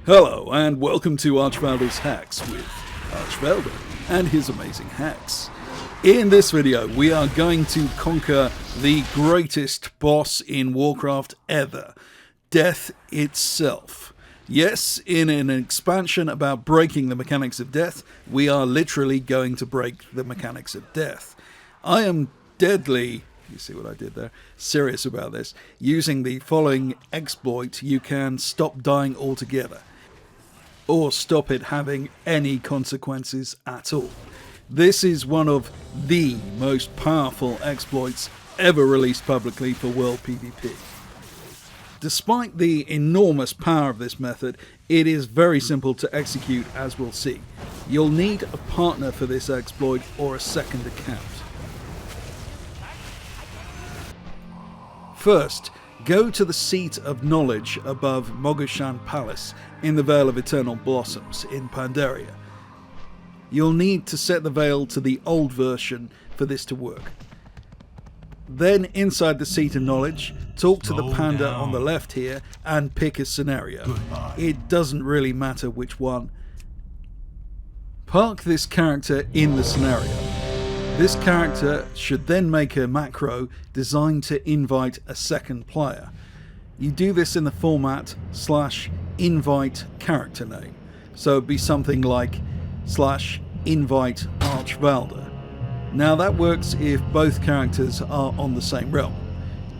Hello and welcome to Archvalder's Hacks with Archvalder and his amazing hacks. In this video we are going to conquer the greatest boss in Warcraft ever, Death itself. Yes, in an expansion about breaking the mechanics of death, we are literally going to break the mechanics of death. I am deadly, you see what I did there, serious about this. Using the following exploit, you can stop dying altogether, or stop it having any consequences at all. This is one of the most powerful exploits ever released publicly for World PvP. Despite the enormous power of this method, it is very simple to execute, as we'll see. You'll need a partner for this exploit or a second account. First, go to the Seat of Knowledge above Mogoshan Palace in the Vale of Eternal Blossoms in Pandaria. You'll need to set the veil to the old version for this to work. Then inside the Seat of Knowledge, talk to the panda on the left here and pick a scenario. Goodbye. It doesn't really matter which one. Park this character in the scenario. This character should then make a macro designed to invite a second player. You do this in the format /invite character name. So it'd be something like /invite Archvalder. Now that works if both characters are on the same realm.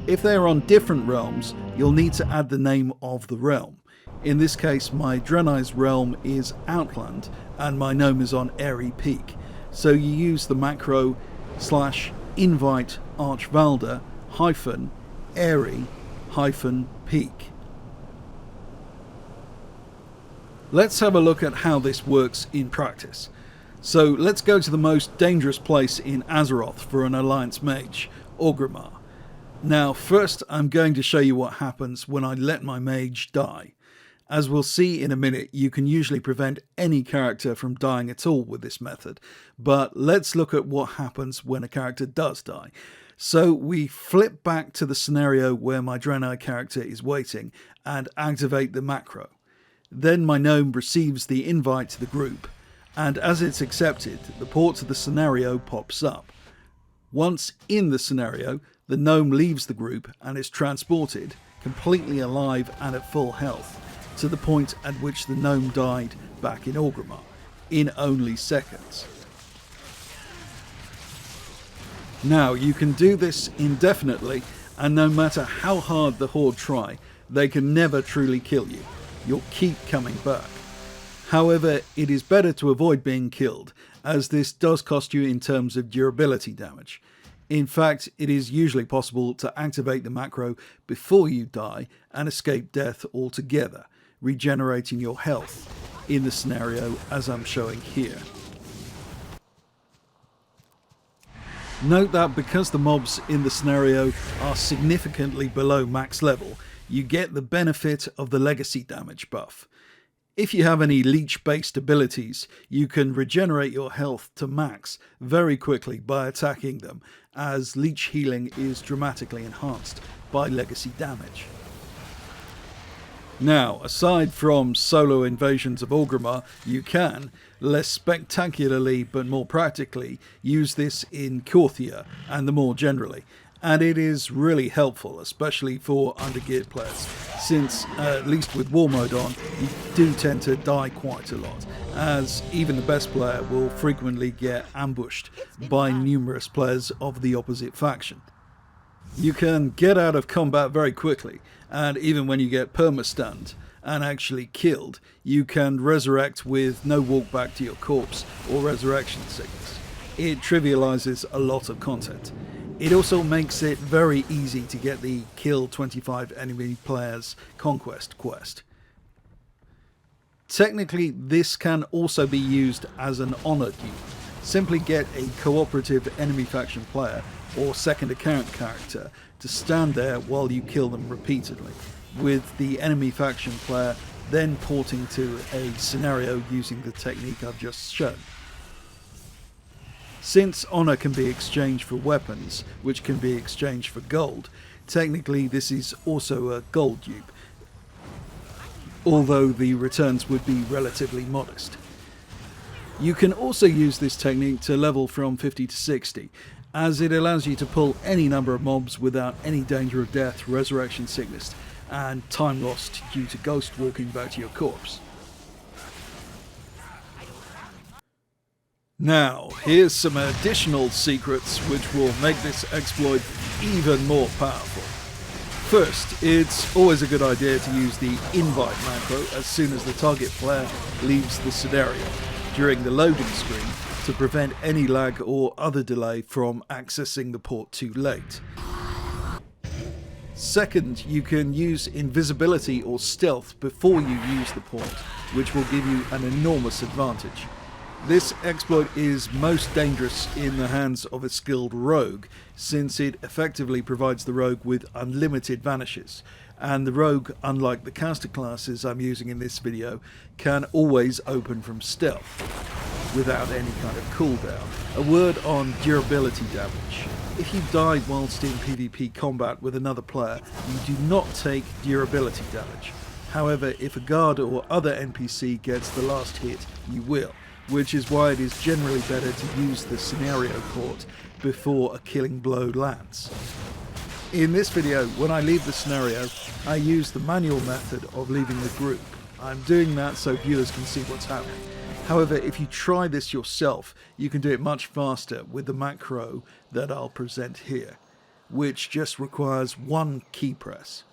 If they are on different realms, you'll need to add the name of the realm. In this case, my Draenei's realm is Outland and my gnome is on Airy Peak. So you use the macro /invite Archvalder -Airy -Peak. Let's have a look at how this works in practice. So let's go to the most dangerous place in Azeroth for an Alliance mage, Orgrimmar. Now first I'm going to show you what happens when I let my mage die. As we'll see in a minute, you can usually prevent any character from dying at all with this method, but let's look at what happens when a character does die. So we flip back to the scenario where my Draenei character is waiting and activate the macro. Then my gnome receives the invite to the group, and as it's accepted, the port to the scenario pops up. Once in the scenario, the gnome leaves the group and is transported, completely alive and at full health, to the point at which the gnome died back in Orgrimmar, in only seconds. Now you can do this indefinitely, and no matter how hard the Horde try, they can never truly kill you. You'll keep coming back. However, it is better to avoid being killed, as this does cost you in terms of durability damage. In fact, it is usually possible to activate the macro before you die and escape death altogether, regenerating your health in the scenario as I'm showing here. Note that because the mobs in the scenario are significantly below max level, you get the benefit of the legacy damage buff. If you have any leech based abilities, you can regenerate your health to max very quickly by attacking them, as leech healing is dramatically enhanced by legacy damage. Now, aside from solo invasions of Orgrimmar, you can, less spectacularly but more practically, use this in Korthia and the more generally. And it is really helpful, especially for undergeared players, since, at least with war mode on, you do tend to die quite a lot, as even the best player will frequently get ambushed by numerous players of the opposite faction. You can get out of combat very quickly, and even when you get perma-stunned and actually killed, you can resurrect with no walk back to your corpse or resurrection sickness. It trivializes a lot of content. It also makes it very easy to get the kill 25 enemy players conquest quest. Technically, this can also be used as an honor dupe. Simply get a cooperative enemy faction player or second account character to stand there while you kill them repeatedly, with the enemy faction player then porting to a scenario using the technique I've just shown. Since honor can be exchanged for weapons, which can be exchanged for gold, technically this is also a gold dupe. although the returns would be relatively modest. You can also use this technique to level from 50 to 60, as it allows you to pull any number of mobs without any danger of death, resurrection sickness, and time lost due to ghost walking back to your corpse. Now, here's some additional secrets which will make this exploit even more powerful. First, it's always a good idea to use the invite macro as soon as the target player leaves the scenario during the loading screen to prevent any lag or other delay from accessing the port too late. Second, you can use invisibility or stealth before you use the port, which will give you an enormous advantage. This exploit is most dangerous in the hands of a skilled rogue, since it effectively provides the rogue with unlimited vanishes, and the rogue, unlike the caster classes I'm using in this video, can always open from stealth without any kind of cooldown. A word on durability damage. If you die whilst in PvP combat with another player, you do not take durability damage. However, if a guard or other NPC gets the last hit, you will, which is why it is generally better to use the scenario port before a killing blow lands. In this video, when I leave the scenario, I use the manual method of leaving the group. I'm doing that so viewers can see what's happening. However, if you try this yourself, you can do it much faster with the macro that I'll present here, which just requires one key press.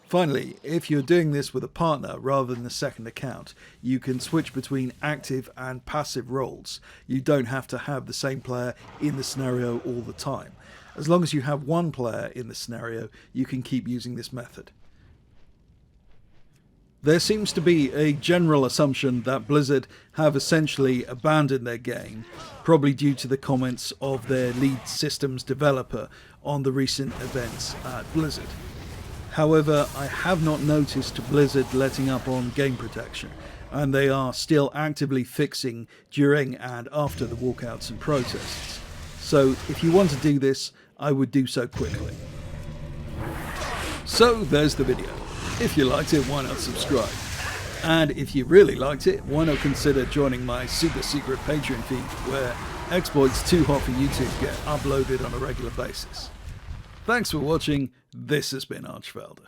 Finally, if you're doing this with a partner rather than a second account, you can switch between active and passive roles. You don't have to have the same player in the scenario all the time. As long as you have one player in the scenario, you can keep using this method. There seems to be a general assumption that Blizzard have essentially abandoned their game, probably due to the comments of their lead systems developer on the recent events at Blizzard. However, I have not noticed Blizzard letting up on game protection, and they are still actively fixing during and after the walkouts and protests. So if you want to do this, I would do so quickly. So there's the video. If you liked it, why not subscribe? And if you really liked it, why not consider joining my super secret Patreon feed, where exploits too hot for YouTube get uploaded on a regular basis. Thanks for watching. This has been Archvelder.